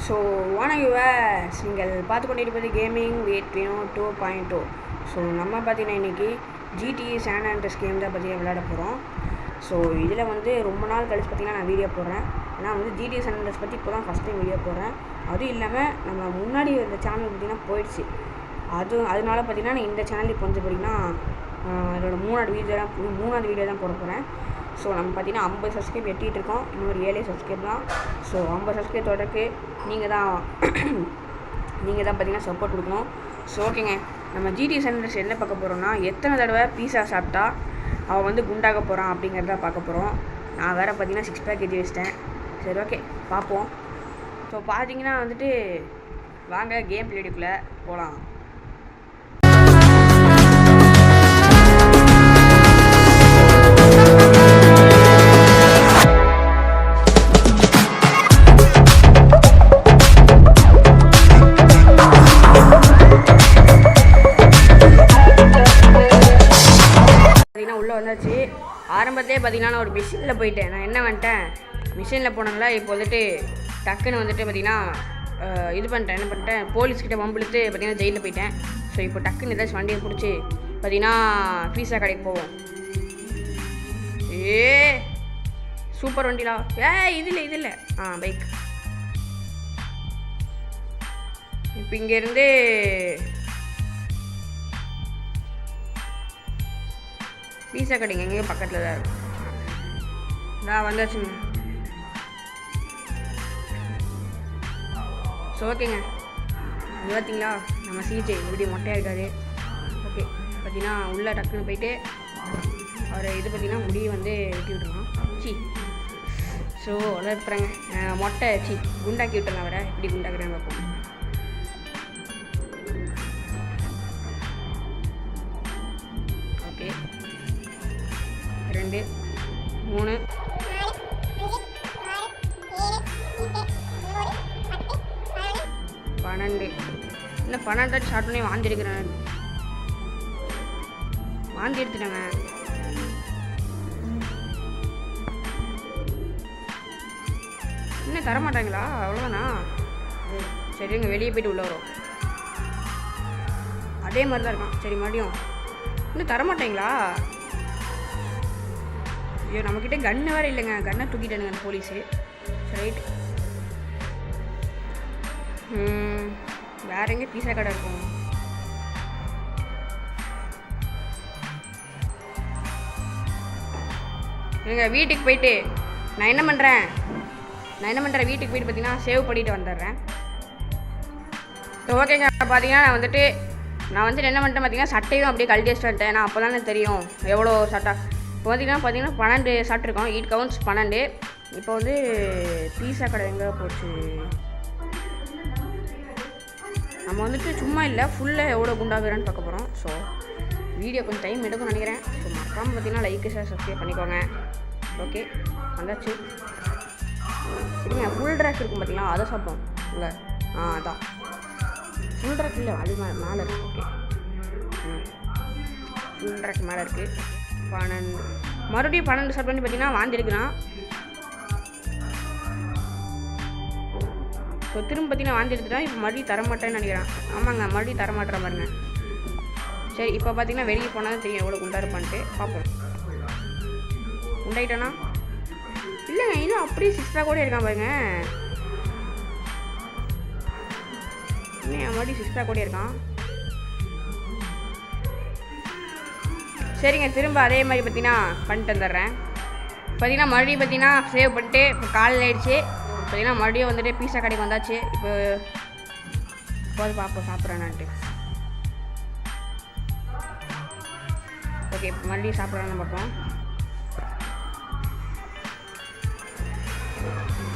So வானவியூவர்ஸ், நீங்கள் பார்த்து கொண்டிருப்பது கேமிங் வித் வினோ 2.0. ஸோ நம்ம பார்த்தீங்கன்னா இன்றைக்கி ஜிடிஏ சான் ஆண்ட்ரஸ் கேம் தான் பார்த்தீங்கன்னா விளையாட போகிறோம். ஸோ இதில் வந்து ரொம்ப நாள் கழிச்சு பார்த்திங்கன்னா நான் வீடியோ போடுறேன். ஏன்னா வந்து ஜிடிஏ சான் ஆண்ட்ரஸ் பற்றி இப்போ தான் ஃபஸ்ட் டைம் வீடியோ போடுறேன். அதுவும் இல்லாமல் நம்ம முன்னாடி இந்த சேனல் பார்த்திங்கன்னா போயிடுச்சு. அதனால பார்த்திங்கன்னா நான் இந்த சேனல் இப்போ வந்து பார்த்திங்கன்னா என்னோடய மூணாவது வீடியோ தான் போட போகிறேன். ஸோ நம்ம பார்த்திங்கன்னா 50 சப்ஸ்கிரைப் எட்டிகிட்டு இருக்கோம். இன்னொரு 7 சப்ஸ்கிரைப் தான். ஸோ 50 சப்ஸ்கிரைப் தொடருக்கு நீங்கள் தான் பார்த்திங்கன்னா சப்போர்ட் கொடுக்கணும். ஸோ ஓகேங்க, நம்ம ஜிடி சென்டர்ஸ் என்ன பார்க்க போகிறோம்னா, எத்தனை தடவை பீஸா சாப்பிட்டா அவன் வந்து குண்டாக போகிறான் அப்படிங்கிறத பார்க்க போகிறோம். நான் வேறு பார்த்திங்கன்னா 6 பேக் ஏற்றி வச்சிட்டேன். சரி, ஓகே, பார்ப்போம். ஸோ பார்த்திங்கன்னா வந்துட்டு வாங்க கேம் பிளேடுக்குள்ளே போகலாம். உள்ளே வந்தாச்சு. ஆரம்பத்திலே பார்த்தீங்கன்னா நான் ஒரு மிஷினில் போயிட்டேன். நான் என்ன வந்துட்டேன், மிஷினில் போனதுல இப்போ வந்துட்டு டக்குன்னு வந்துட்டு பார்த்திங்கன்னா என்ன பண்ணிட்டேன், போலீஸ்கிட்ட வம்பிழுத்து பார்த்திங்கன்னா ஜெயிலில் போயிட்டேன். ஸோ இப்போ டக்குன்னு ஏதாச்சும் வண்டியை பிடிச்சி பார்த்திங்கன்னா பீஸா கடைக்கு போவோம். சூப்பர் வண்டிலா. இது இல்லை பைக். இப்போ இங்கேருந்து பீஸா கடைங்க எங்கேயோ பக்கத்தில் தான் இருக்கும். நான் வந்தாச்சுங்க. ஸோ ஓகேங்க, இது பார்த்தீங்களா நம்ம சிஜே இப்படி மொட்டையாக இருக்காரு. ஓகே, பார்த்தீங்கன்னா உள்ளே டக்குன்னு போயிட்டு அவர் இது பார்த்திங்கன்னா முடியை வந்து வெட்டி விட்டுருவான். ஸோ அதான் இருப்பாங்க மொட்டை குண்டாக்கி விட்டுருங்க. அவரை எப்படி குண்டாக்குறேன்னு பார்ப்போம். ஓகே, 2 3 12 இல்லை 12 ஷார்ட் பண்ணி வாந்தி எடுத்துட்டேங்க. இன்னும் தரமாட்டாங்களா? அவ்வளோதானா? சரி, இங்கே வெளியே போய்ட்டு உள்ளே வரும். அதே மாதிரி தான் இருக்கான். சரி, மறுபடியும் இன்னும் தரமாட்டேங்களா? ஐயோ, நம்மக்கிட்ட கன்று வேறு இல்லைங்க. கன்னை தூக்கிட்டானுங்க அந்த போலீஸு. ரைட், வேற எங்கே பீஸா கடை இருக்கும்? எங்கள் வீட்டுக்கு போயிட்டு நான் என்ன பண்ணுறேன் வீட்டுக்கு போயிட்டு பார்த்தீங்கன்னா சேவ் பண்ணிட்டு வந்துடுறேன். ஸோ ஓகேங்க, பார்த்தீங்கன்னா நான் வந்துட்டு என்ன பண்ணிட்டேன் பார்த்தீங்கன்னா சட்டையும் அப்படியே கழட்டி வச்சுட்டு வந்துட்டேன். நான் அப்போ தானே தெரியும் எவ்வளோ சட்டை. இப்போ பார்த்தீங்கன்னா 12 சாப்பிட்ருக்கோம். 8 கவுண்ட்ஸ் 12. இப்போ வந்து பீஸா கடை எங்கே போச்சு? நம்ம வந்துட்டு சும்மா இல்லை, ஃபுல்லாக எவ்வளோ குண்டாகிறான்னு பார்க்க போகிறோம். ஸோ வீடியோ கொஞ்சம் டைம் எடுக்கும்னு நினைக்கிறேன். ஸோ மறக்காமல் பார்த்தீங்கன்னா லைக் ஷேர் சப்ஸ்கிரைப் பண்ணிக்கோங்க. ஓகே, வந்தாச்சு. இல்லைங்க, ஃபுல் ட்ராக் இருக்கும் பார்த்தீங்களா, அதை சாப்பிட்டோம் இல்லை. அதான் ஃபுல் ட்ராக் இல்லை, அது மேலே இருக்குது. ஓகே, ஃபுல் ட்ராக் மேலே இருக்குது. 12 மறுபடியும் 12 சாப்பிட்டு வந்து பார்த்தீங்கன்னா வாந்தி எடுக்கிறான். ஸோ திரும்ப பார்த்தீங்கன்னா வாந்தி எடுத்துட்டான். இப்போ மறுபடியும் தரமாட்டேன்னு நினைக்கிறான். ஆமாங்க, மறுபடியும் தரமாட்டுற பாருங்க. சரி, இப்போ பார்த்தீங்கன்னா வெளியே போனால் தான் தெரியும் எவ்வளோ குண்டா இருப்பான்ட்டு. பார்ப்போம். குண்டாயிட்டானா? இல்லைங்க, இன்னும் அப்படியே 6 பேக் கூட இருக்கான் பாருங்க. இன்னும் மறுபடியும் 6 பேக் கூட இருக்கான். சரிங்க, திரும்ப அதே மாதிரி பார்த்தீங்கன்னா பண்ணிட்டு வந்துடுறேன். பார்த்தீங்கன்னா மறுபடியும் பார்த்தீங்கன்னா சேவ் பண்ணிட்டு இப்போ காலையில் ஆயிடுச்சு. பார்த்தீங்கன்னா மறுபடியும் வந்துட்டு பீஸா கடைக்கு வந்தாச்சு. இப்போ பார்ப்போம் சாப்பிட்றேன்னான்ட்டு. ஓகே, இப்போ மறுபடியும் சாப்பிட்றான்னு பார்ப்போம்.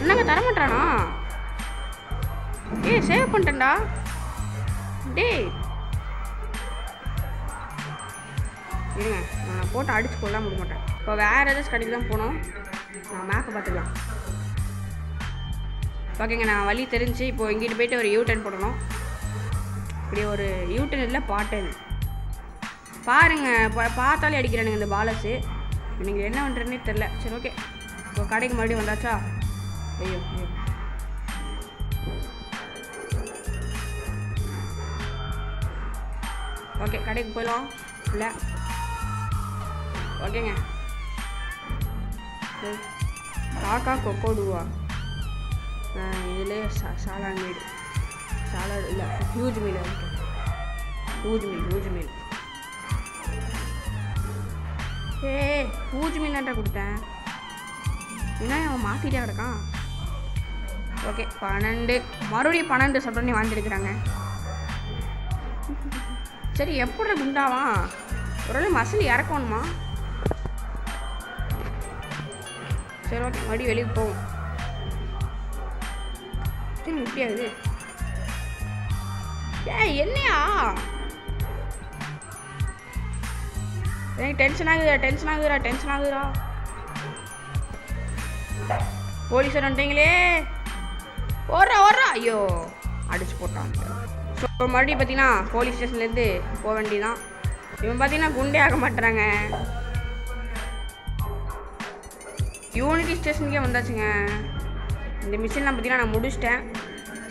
என்னங்க தரமாட்டானா? சேவ் பண்ணிட்டேன்டா. இருங்க, நான் போட்டு அடிச்சு கொள்ள முடிய மாட்டேன். இப்போ வேறு ஏதாச்சும் கடைக்கு தான் போனோம். நான் மேப்பை பார்த்துக்கலாம். ஓகேங்க, நான் வழி தெரிஞ்சு இப்போது இங்கிட்டு போய்ட்டு ஒரு யூ-டர்ன் போடணும். இப்படி ஒரு யூ-டர்ன் இல்லை, பாட்டன் பாருங்கள். பார்த்தாலே அடிக்கிறானுங்க இந்த பாலஸு. நீங்கள் என்ன பண்ணுறதுனே தெரில. சரி, ஓகே, இப்போ கடைக்கு மறுபடியும் வந்தாச்சா? ஐயோ ஓகே கடைக்கு போயிடலாம் இல்லை ஓகேங்க. காக்கா கொக்கோடுவா இதிலே சாலான் மீடு சாலாடு இல்லை huge meal okay huge meal huge மீல்னாட்டா கொடுத்தேன். என்ன அவன் மாற்றிட்டே கிடக்கான். ஓகே 12 மறுபடியும் 12 சொல்கிறேன்னு வாங்கியிருக்கிறாங்க. சரி எப்படி குண்டாவான் ஒரு மசில் இறக்கணுமா? சரி ஓகே மறுபடியும் வெளியே போவோம். சரி முடியாது என்னையா எனக்கு டென்ஷன் ஆகுதுடா. போலீஸ் வந்துட்டீங்களே ஓடுறா ஐயோ அடிச்சு போட்டான். ஸோ மறுபடியும் பார்த்தீங்கன்னா போலீஸ் ஸ்டேஷன்லேருந்து போக வேண்டியதான். இவன் பார்த்தீங்கன்னா குண்டே ஆக மாட்டுறாங்க. யூனிட்டி ஸ்டேஷனுக்கே வந்தாச்சுங்க. இந்த மிஷின்லாம் பார்த்தீங்கன்னா நான் முடிச்சிட்டேன்.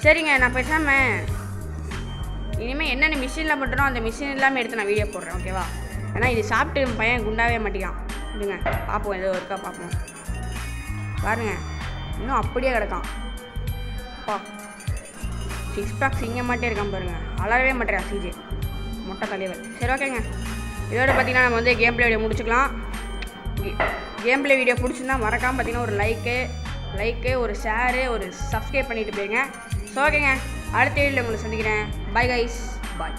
சரிங்க நான் பேசாமல் இனிமேல் என்னென்ன மிஷினில் பண்ணுறோம் அந்த மிஷின் இல்லாமல் எடுத்து நான் வீடியோ போடுறேன் ஓகேவா? ஏன்னா இது சாப்பிட்டு பையன் குண்டாவே மாட்டிக்கான். இல்லைங்க பார்ப்போம் ஏதோ இருக்கா பார்ப்போம். பாருங்க இன்னும் அப்படியே கிடக்கான். அப்பா 6 பேக் சிங்க மாட்டே இருக்கான் பாருங்க. அலறவே மாட்டேறான் சிஜே மொட்டை தலைவர். சரி ஓகேங்க இதோட பார்த்தீங்கன்னா நம்ம வந்து கேம் பிளே வீடியோ முடிச்சுக்கலாம். கேம் பிளே வீடியோ பிடிச்சிருந்தா மறக்காமல் பார்த்தீங்கன்னா ஒரு லைக்கு ஒரு ஷேரு ஒரு சப்ஸ்கிரைப் பண்ணிட்டு போயிருங்க. ஸோ ஓகேங்க அடுத்த வீடியோவில் உங்களை சந்திக்கிறேன். Bye guys bye.